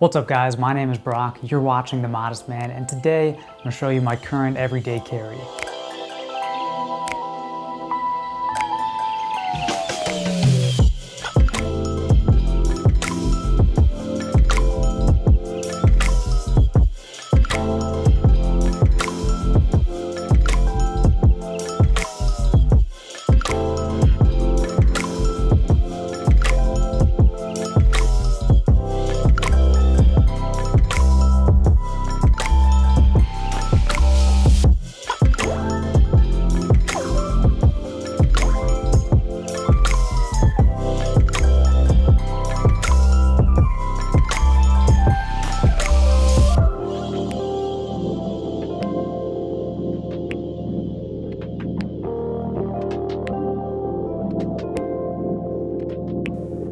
What's up guys, my name is Brock, you're watching The Modest Man, and today I'm going to show you my current everyday carry.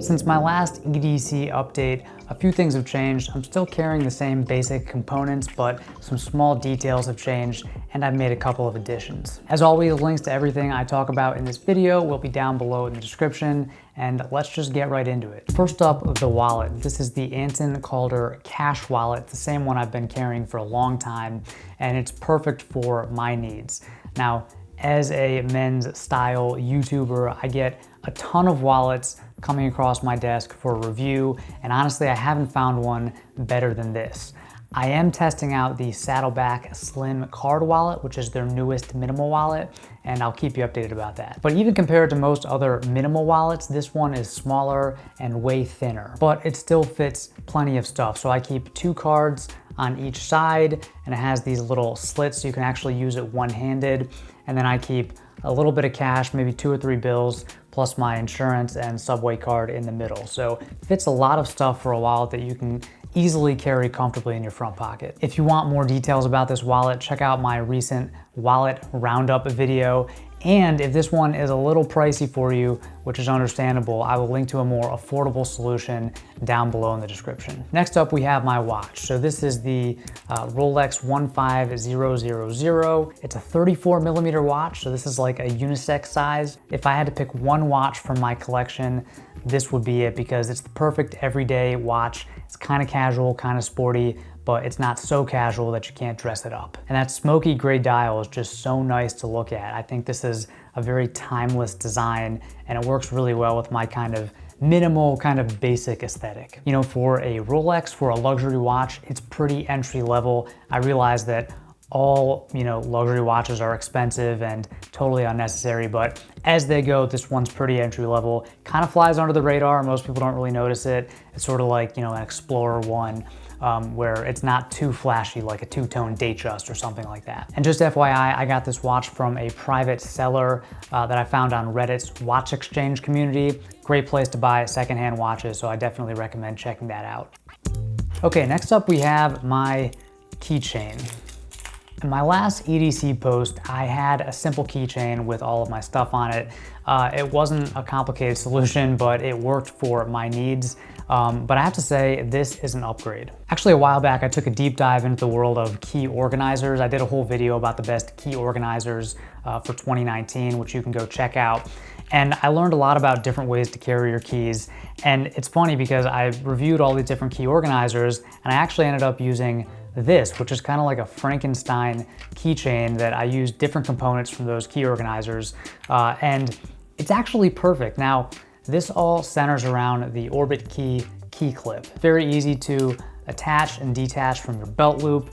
Since my last EDC update, a few things have changed. I'm still carrying the same basic components, but some small details have changed, and I've made a couple of additions. As always, links to everything I talk about in this video will be down below in the description, and let's just get right into it. First up, the wallet. This is the ANSON CALDER cash wallet, the same one I've been carrying for a long time, and it's perfect for my needs. Now, as a men's style YouTuber, I get a ton of wallets coming across my desk for review, and honestly, I haven't found one better than this. I am testing out the Saddleback Slim card wallet, which is their newest minimal wallet, and I'll keep you updated about that. But even compared to most other minimal wallets, this one is smaller and way thinner, but it still fits plenty of stuff. So I keep 2 cards on each side, and it has these little slits so you can actually use it one-handed. And then I keep a little bit of cash, maybe 2 or 3 bills, plus my insurance and subway card in the middle. So it fits a lot of stuff for a wallet that you can easily carry comfortably in your front pocket. If you want more details about this wallet, check out my recent wallet roundup video. And if this one is a little pricey for you, which is understandable, I will link to a more affordable solution down below in the description. Next up, we have my watch. So this is the ROLEX 15000. It's a 34mm watch, so this is like a unisex size. If I had to pick one watch from my collection, this would be it, because it's the perfect everyday watch. It's kind of casual, kind of sporty, but it's not so casual that you can't dress it up. And that smoky gray dial is just so nice to look at. I think this is a very timeless design, and it works really well with my kind of minimal, kind of basic aesthetic. You know, for a Rolex, for a luxury watch, it's pretty entry level. I realize that all, luxury watches are expensive and totally unnecessary, but as they go, this one's pretty entry level. Kind of flies under the radar. Most people don't really notice it. It's sort of like, an Explorer 1, where it's not too flashy, like a two-tone Datejust or something like that. And just FYI, I got this watch from a private seller that I found on Reddit's watch exchange community. Great place to buy secondhand watches, so I definitely recommend checking that out. Okay, next up we have my keychain. In my last EDC post, I had a simple keychain with all of my stuff on it. It wasn't a complicated solution, but it worked for my needs. But I have to say, this is an upgrade. Actually, a while back, I took a deep dive into the world of key organizers. I did a whole video about the best key organizers for 2019, which you can go check out. And I learned a lot about different ways to carry your keys. And it's funny because I reviewed all these different key organizers, and I actually ended up using this, which is kind of like a Frankenstein keychain that I use different components from those key organizers, and it's actually perfect. Now, this all centers around the Orbitkey key clip. Very easy to attach and detach from your belt loop,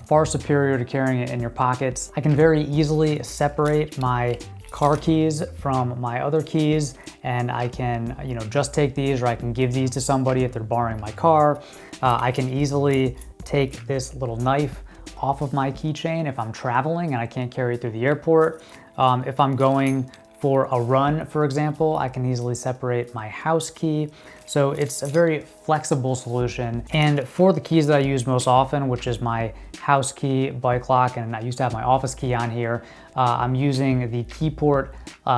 far superior to carrying it in your pockets. I can very easily separate my car keys from my other keys, and I can, just take these, or I can give these to somebody if they're borrowing my car. I can easily take this little knife off of my keychain if I'm traveling and I can't carry it through the airport. If I'm going for a run, for example, I can easily separate my house key. So it's a very flexible solution. And for the keys that I use most often, which is my house key, bike lock, and I used to have my office key on here, I'm using the Keyport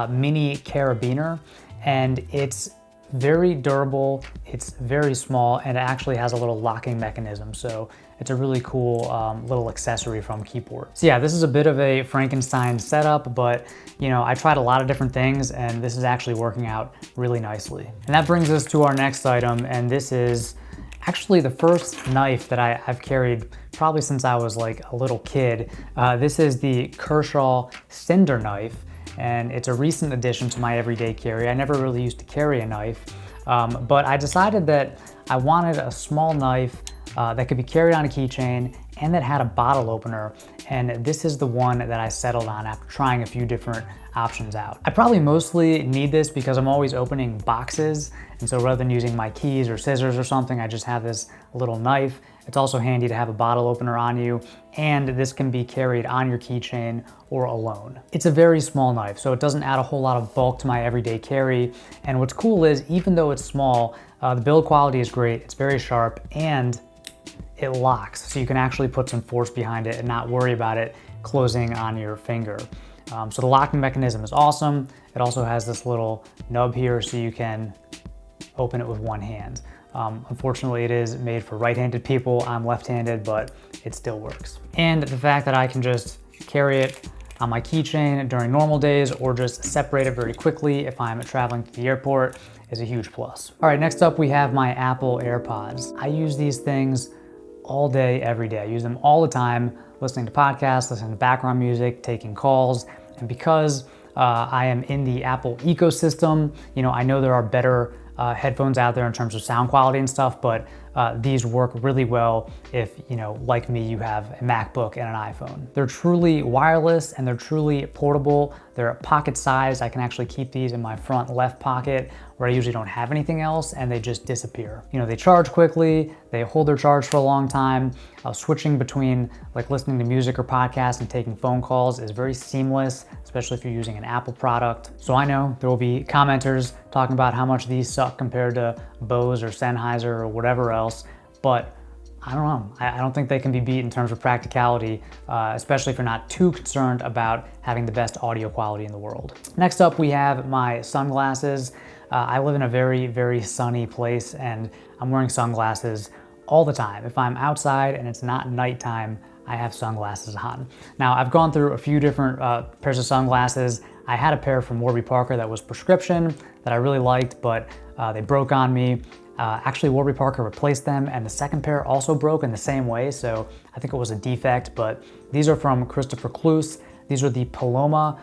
mini carabiner, and it's very durable, it's very small, and it actually has a little locking mechanism. So it's a really cool little accessory from Keyport. So yeah, this is a bit of a Frankenstein setup, but I tried a lot of different things, and this is actually working out really nicely. And that brings us to our next item, and this is Actually, the first knife that I've carried probably since I was like a little kid. This is the KERSHAW Cinder knife, and it's a recent addition to my everyday carry. I never really used to carry a knife, but I decided that I wanted a small knife that could be carried on a keychain and that had a bottle opener, and this is the one that I settled on after trying a few different options out. I probably mostly need this because I'm always opening boxes, and so rather than using my keys or scissors or something, I just have this little knife. It's also handy to have a bottle opener on you, and this can be carried on your keychain or alone. It's a very small knife, so it doesn't add a whole lot of bulk to my everyday carry, and what's cool is, even though it's small, the build quality is great, it's very sharp, and it locks, so you can actually put some force behind it and not worry about it closing on your finger. So the locking mechanism is awesome. It also has this little nub here so you can open it with one hand. Unfortunately, it is made for right-handed people. I'm left-handed, but it still works. And the fact that I can just carry it on my keychain during normal days or just separate it very quickly if I'm traveling to the airport is a huge plus. All right, next up we have my Apple AirPods. I use these things all day, every day. I use them all the time, listening to podcasts, listening to background music, taking calls. And because I am in the Apple ecosystem, you know, I know there are better headphones out there in terms of sound quality and stuff, but these work really well if, you know, like me, you have a MacBook and an iPhone. They're truly wireless and they're truly portable. They're pocket sized. I can actually keep these in my front left pocket where I usually don't have anything else, and they just disappear. You know, they charge quickly, they hold their charge for a long time. Switching between like listening to music or podcasts and taking phone calls is very seamless, especially if you're using an Apple product. So I know there will be commenters talking about how much these suck compared to Bose or Sennheiser or whatever else, but I don't know. I don't think they can be beat in terms of practicality, especially if you're not too concerned about having the best audio quality in the world. Next up, we have my sunglasses. I live in a very, very sunny place, and I'm wearing sunglasses all the time. If I'm outside and it's not nighttime, I have sunglasses on. Now, I've gone through a few different pairs of sunglasses. I had a pair from Warby Parker that was prescription that I really liked, but they broke on me. Actually, Warby Parker replaced them, and the second pair also broke in the same way, so I think it was a defect, but these are from CLOOS. These are the Paloma.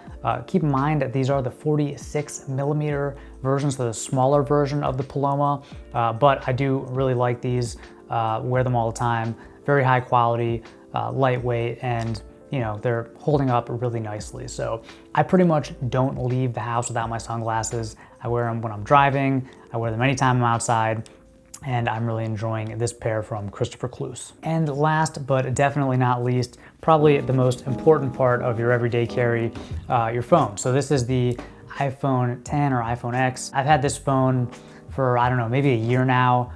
Keep in mind that these are the 46mm versions, so the smaller version of the Paloma, but I do really like these, wear them all the time. Very high quality, lightweight, and you know, they're holding up really nicely. So I pretty much don't leave the house without my sunglasses. I wear them when I'm driving, I wear them anytime I'm outside, and I'm really enjoying this pair from CLOOS. And last but definitely not least, probably the most important part of your everyday carry, your phone. So this is the iPhone 10 or iPhone X. I've had this phone for, I don't know, maybe a year now.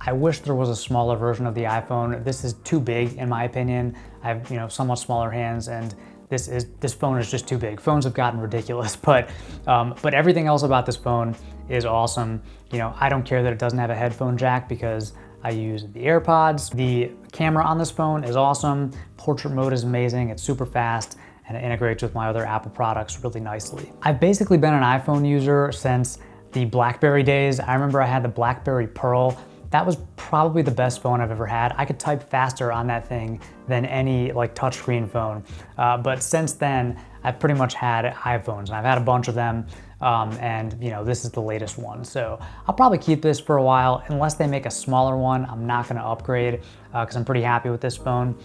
I wish there was a smaller version of the iPhone. This is too big in my opinion. I have, you know, somewhat smaller hands, and this phone is just too big. Phones have gotten ridiculous, but everything else about this phone is awesome. You know, I don't care that it doesn't have a headphone jack because I use the AirPods. The camera on this phone is awesome. Portrait mode is amazing. It's super fast, and it integrates with my other Apple products really nicely. I've basically been an iPhone user since the BlackBerry days. I remember I had the BlackBerry Pearl. That was probably the best phone I've ever had. I could type faster on that thing than any like touchscreen phone. But since then, I've pretty much had iPhones, and I've had a bunch of them. And you know, this is the latest one. So I'll probably keep this for a while. Unless they make a smaller one, I'm not gonna upgrade because I'm pretty happy with this phone.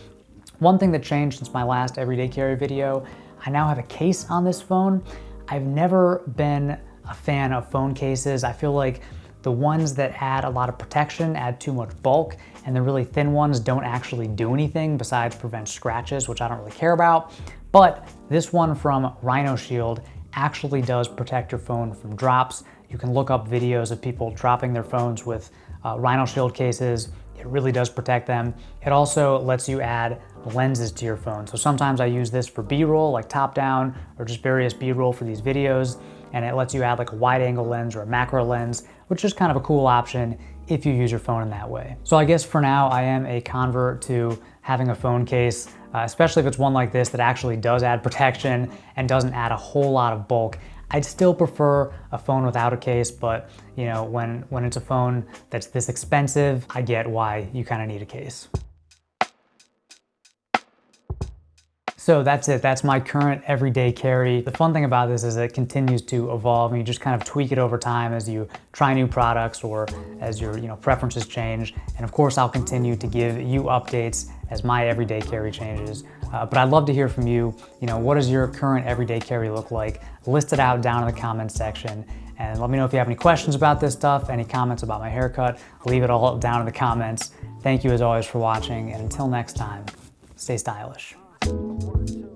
One thing that changed since my last everyday carry video, I now have a case on this phone. I've never been a fan of phone cases. I feel like the ones that add a lot of protection add too much bulk, and the really thin ones don't actually do anything besides prevent scratches, which I don't really care about. But this one from RhinoShield actually does protect your phone from drops. You can look up videos of people dropping their phones with RhinoShield cases. It really does protect them. It also lets you add lenses to your phone. So sometimes I use this for B-roll, like top down, or just various B-roll for these videos. And it lets you add like a wide angle lens or a macro lens, which is kind of a cool option if you use your phone in that way. So I guess for now, I am a convert to having a phone case, especially if it's one like this that actually does add protection and doesn't add a whole lot of bulk. I'd still prefer a phone without a case, but you know, when it's a phone that's this expensive, I get why you kind of need a case. So that's it, that's my current everyday carry. The fun thing about this is it continues to evolve and you just kind of tweak it over time as you try new products or as your preferences change. And of course, I'll continue to give you updates as my everyday carry changes. But I'd love to hear from you. What does your current everyday carry look like? List it out down in the comments section. And let me know if you have any questions about this stuff, any comments about my haircut, leave it all down in the comments. Thank you as always for watching, and until next time, stay stylish. 1, 2.